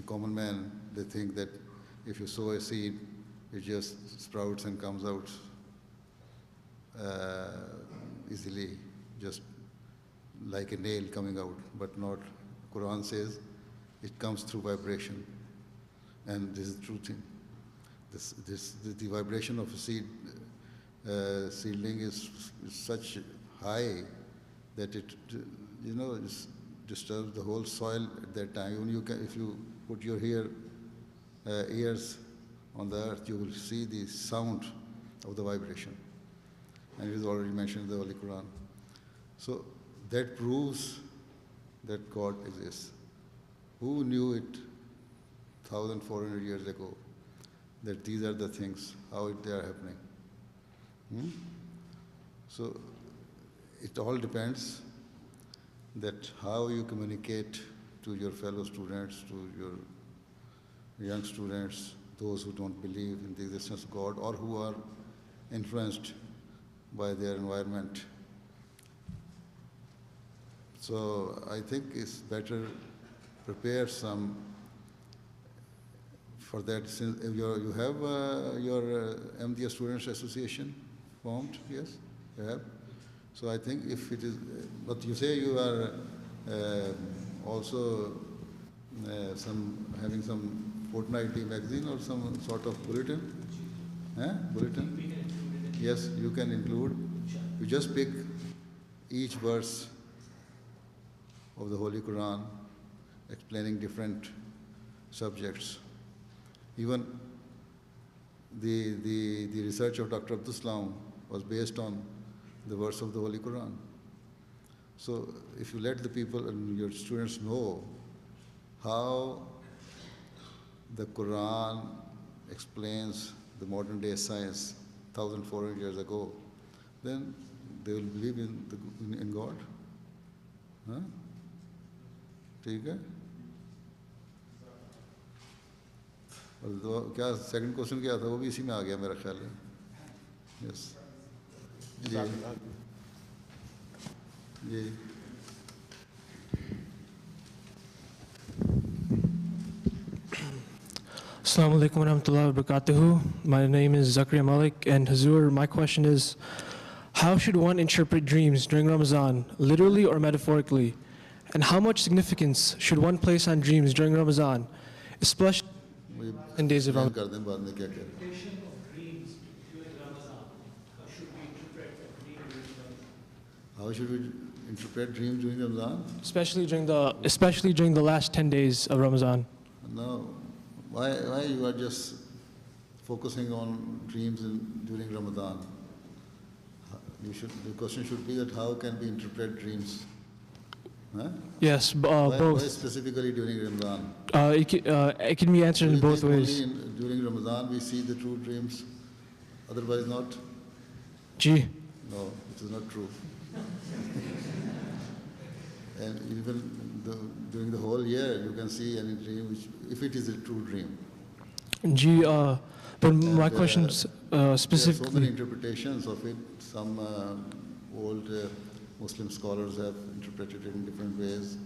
common man, they think that if you sow a seed, it just sprouts and comes out easily, just like a nail coming out, but not. Quran says it comes through vibration, and this is the true thing. The vibration of a seedling is such high that it disturbs the whole soil at that time. Even if you put your ears on the earth, you will see the sound of the vibration, and it is already mentioned in the Holy Quran. So that proves that God exists. Who knew it 1,400 years ago, that these are the things, how they are happening? So it all depends that how you communicate to your fellow students, to your young students, those who don't believe in the existence of God or who are influenced by their environment. So I think it's better prepare some for that. Since you have your Ahmadiyya Students Association formed, yes, you have. So I think if it is, but you say you are also having some fortnightly magazine or some sort of bulletin? Bulletin? Yes, you can include. You just pick each verse of the Holy Quran, explaining different subjects. Even the research of Dr. Abdul Salam was based on the verse of the Holy Quran. So if you let the people and your students know how the Quran explains the modern day science 1,400 years ago, then they will believe in God. Huh? ठीक है? और क्या second question क्या था, वो भी इसी में आ गया मेरा ख्याल है. Yes ji. Assalamu alaikum wa rahmatullahi wa barakatuhu. My name is Zakaria Malik, and Huzoor, my question is, how should one interpret dreams during Ramadan, literally or metaphorically? And how much significance should one place on dreams during Ramadan, especially in days of Ramadan? Interpretation of dreams during Ramadan. How should we interpret dreams during Ramadan? How should we interpret dreams during Ramadan? Especially during the last 10 days of Ramadan. No. Why you are just focusing on dreams during Ramadan? The question should be that how can we interpret dreams? Huh? Yes, both. Why specifically during Ramadan? It can be answered in both ways. During Ramadan we see the true dreams, otherwise not? Ji. No, it is not true. And even during the whole year you can see any dream, which, if it is a true dream. Ji, but my question is specifically. There are so many interpretations of it. Some old Muslim scholars have interpreted it in different ways.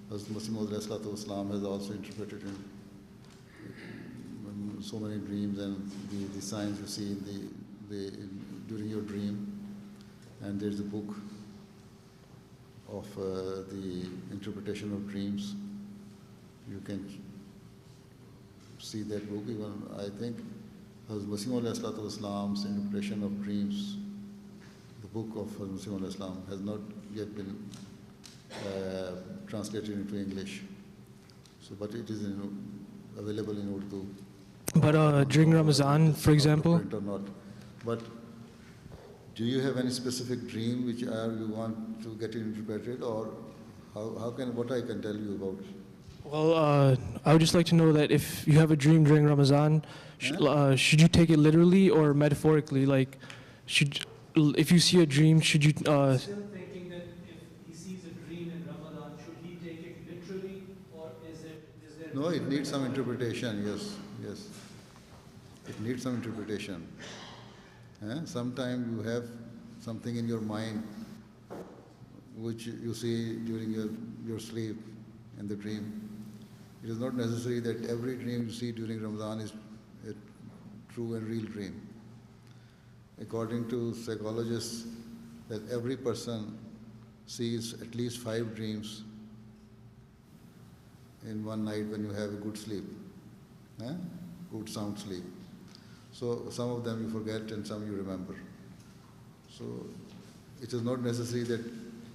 Hazrat Masih Islam has also interpreted it in so many dreams and the signs you see during your dream. And there's a book of the interpretation of dreams. You can see that book. Even I think Hazrat Masih Islam's interpretation of dreams, the book of Hazrat Masih Islam, has not yet been translated into English. So, but it is available in Urdu. But during Ramadan, for example. Or not. But do you have any specific dream which you want to get interpreted, or what I can tell you about? Well, I would just like to know that if you have a dream during Ramadan, should you take it literally or metaphorically? Like, if you see a dream, should you? Still thinking that if he sees a dream in Ramadan, should he take it literally, or is there? No, it needs some interpretation. Yes, it needs some interpretation. Sometimes you have something in your mind which you see during your sleep in the dream. It is not necessary that every dream you see during Ramadan is a true and real dream. According to psychologists, that every person sees at least 5 dreams in one night when you have a good sleep, good sound sleep. So some of them you forget and some you remember. So it is not necessary that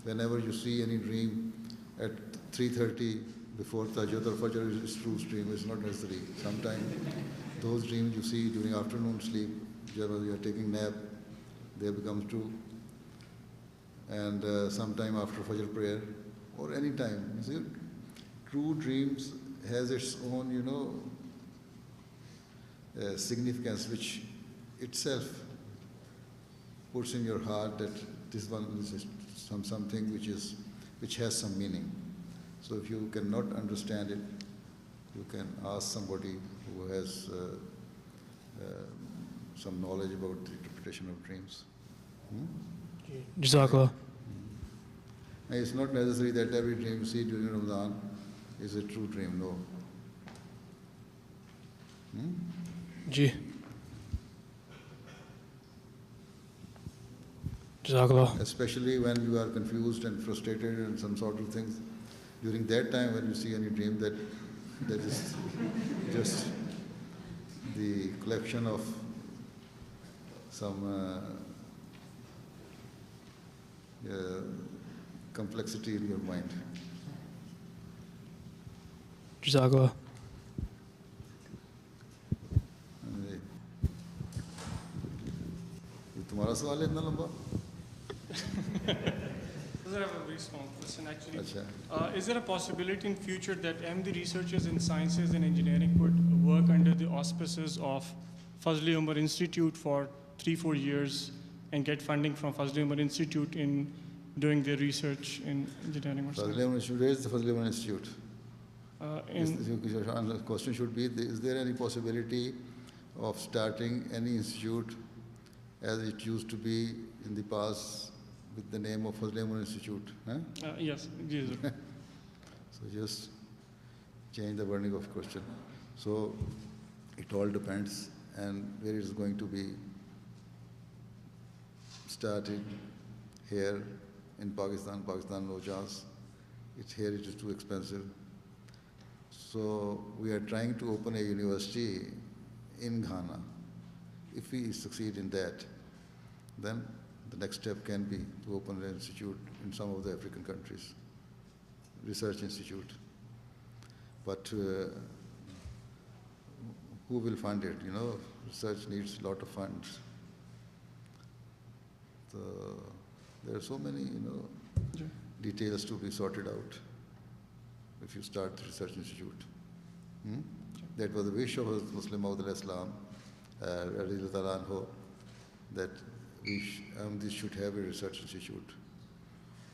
whenever you see any dream at 3:30 before Tahajjud or Fajr is true dream. It's not necessary. Sometimes those dreams you see during afternoon sleep, when you are taking nap, they become true. And sometime after Fajr prayer or any time. You see, true dreams has its own, significance, which itself puts in your heart that this one is something which has some meaning. So if you cannot understand it, you can ask somebody who has some knowledge about the interpretation of dreams. Jazakallah. And it's not necessary that every dream you see during Ramadan is a true dream, no. Ji. Jazakallah. Especially when you are confused and frustrated and some sort of things. During that time when you see any dream, that is just the collection of some complexity in your mind. Jazakallah. तुम्हारा सवाल है इतना लंबा? I have a very small question actually. अच्छा. Is there a possibility in future that MD researchers in sciences and engineering could work under the auspices of Fazli Umar Institute for 3-4 years and get funding from Fazli Umar Institute in doing their research in engineering or Fazli something? Umar Institute, where is the Fazli Umar Institute? The question should be, is there any possibility of starting any institute as it used to be in the past with the name of Fazli Umar Institute? Yes, yes. So just change the wording of question. So it all depends and where it is going to be started. Here in Pakistan no chance. Here it is too expensive. So we are trying to open a university in Ghana. If we succeed in that, then the next step can be to open an institute in some of the African countries, research institute. But who will fund it? Research needs a lot of funds. So there are so many, details to be sorted out if you start the research institute. That was the wish of Muslim Maud al-Islam, that this should have a research institute.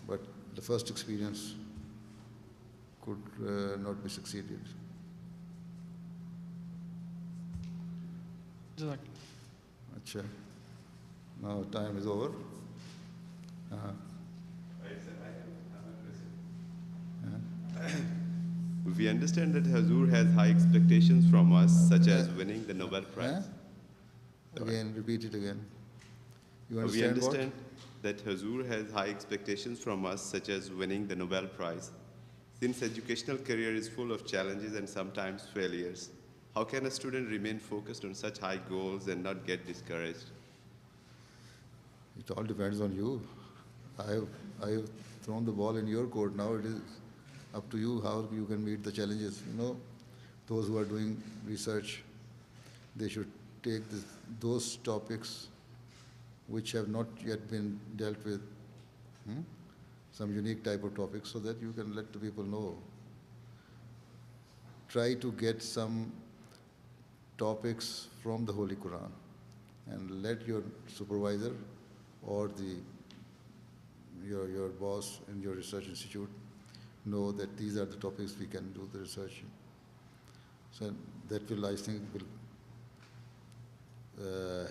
But the first experience could not be succeeded. Jazakallah. Achha. Now time is over. We understand that Huzoor has high expectations from us, such as winning the Nobel Prize. Again, repeat it again. You We understand understand that Huzoor has high expectations from us, such as winning the Nobel Prize. Since educational career is full of challenges and sometimes failures, how can a student remain focused on such high goals and not get discouraged? It all depends on you. I have thrown the ball in your court. Now it is up to you how you can meet the challenges. Those who are doing research, they should take those topics which have not yet been dealt with, some unique type of topics, so that you can let the people know. Try to get some topics from the Holy Quran and let your supervisor or your boss in your research institute know that these are the topics we can do the research in. So that will, I think,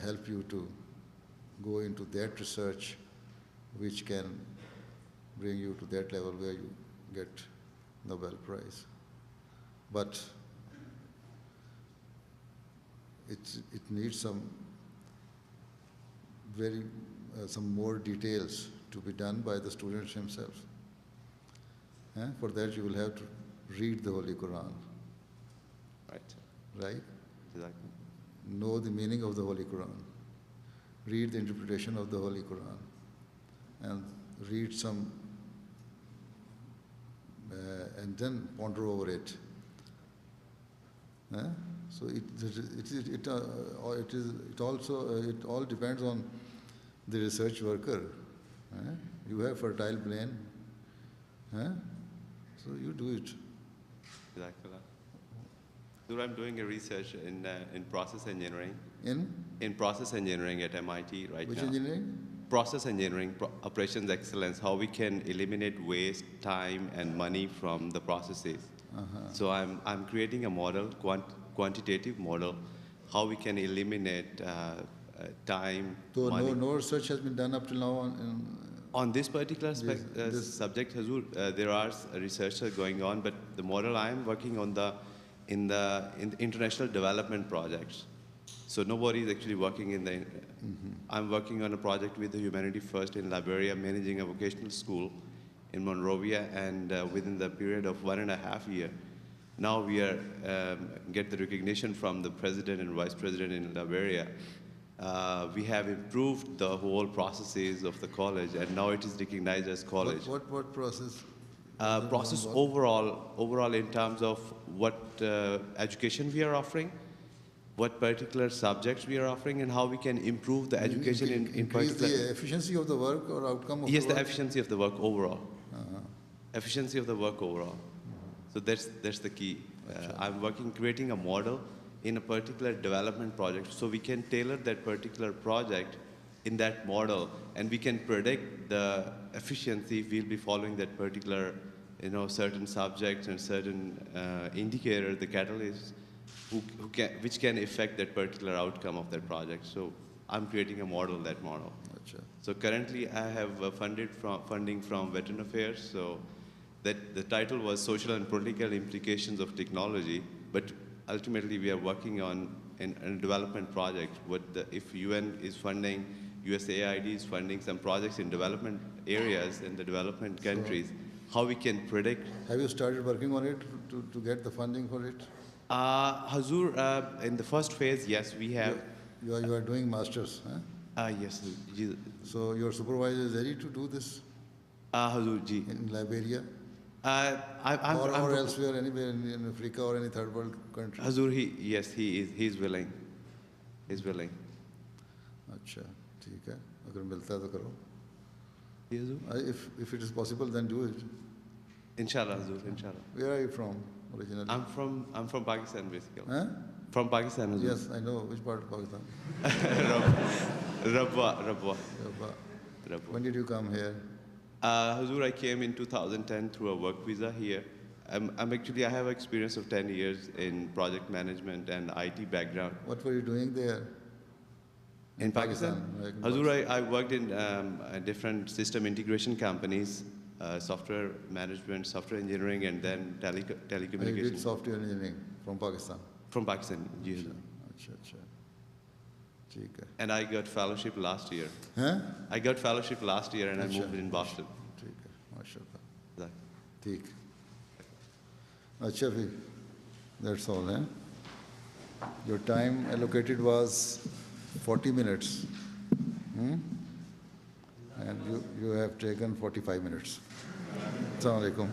help you to go into that research which can bring you to that level where you get Nobel Prize. but it needs some some more details to be done by the student himself. For that, you will have to read the Holy Quran, Right. right? Exactly. Know the meaning of the Holy Quran, read the interpretation of the Holy Quran, and read some, and then ponder over it. So it all depends on the research worker. You have fertile brain, so you do it. Exactly. So I'm doing a research in process engineering. In Process engineering at MIT right which now. engineering? Process engineering, operations excellence, how we can eliminate waste, time, and money from the processes. So I'm creating a model, quantitative model, how we can eliminate time, So money. no research has been done up till now On this particular this- subject, Huzoor, there are researchers going on, but the model I am working on in the international development projects. So nobody is actually working in the. I'm working on a project with the Humanity First in Liberia, managing a vocational school in Monrovia, and within the period of 1.5 years, now we are get the recognition from the president and vice president in Liberia. We have improved the whole processes of the college, and now it is recognized as college. what process? Process overall in terms of what education we are offering, what particular subjects we are offering, and how we can improve the education in Increase particular. the efficiency of the work or outcome of Yes, the the work? efficiency of the work overall. Efficiency of the work overall. So that's the key. I'm creating a model in a particular development project, so we can tailor that particular project in that model, and we can predict the efficiency if we'll be following that particular, certain subjects and certain indicator, the catalysts, which can affect that particular outcome of that project. So I'm creating a model, that model. Acha. So currently I have funding from Veteran Affairs, so that the title was Social and Political Implications of Technology, but ultimately we are working on a development project. If UN is funding, USAID is funding some projects in development areas in the development countries, how we can predict. Have you started working on it to get the funding for it? Huzoor, in the first phase, yes, we have. You are doing masters, Yes, So your supervisor is ready to do this Huzoor ji. in Liberia I'm or elsewhere, anywhere in Africa or any third world country? Huzoor, yes, he's willing. He's willing. अच्छा, ठीक है. अगर मिलता है तो करो. Yes, Huzoor? If it is possible, then do it. Inshallah, Huzoor, inshallah. Where are you from originally? I'm from Pakistan, basically. Huh? From Pakistan, Huzoor. Yes, I know. Which part of Pakistan? Rabwa. Rabwa. When did you come here? Huzoor, I came in 2010 through a work visa here. I have experience of 10 years in project management and IT background. What were you doing there? In Pakistan? Like in Huzoor, I worked in different system integration companies, software management, software engineering, and then And you telecommunications. did software engineering from Pakistan. From Pakistan, yes. अच्छा, अच्छा. ठीक है. And I got fellowship last year. Huh? I got fellowship last year, and I अच्छा. moved in Boston. ठीक है. माशाल्लाह. That- ठीक. अच्छा फिर. That's all, eh? Your time allocated was 40 minutes. And you have taken 45 minutes. Assalamu alaikum.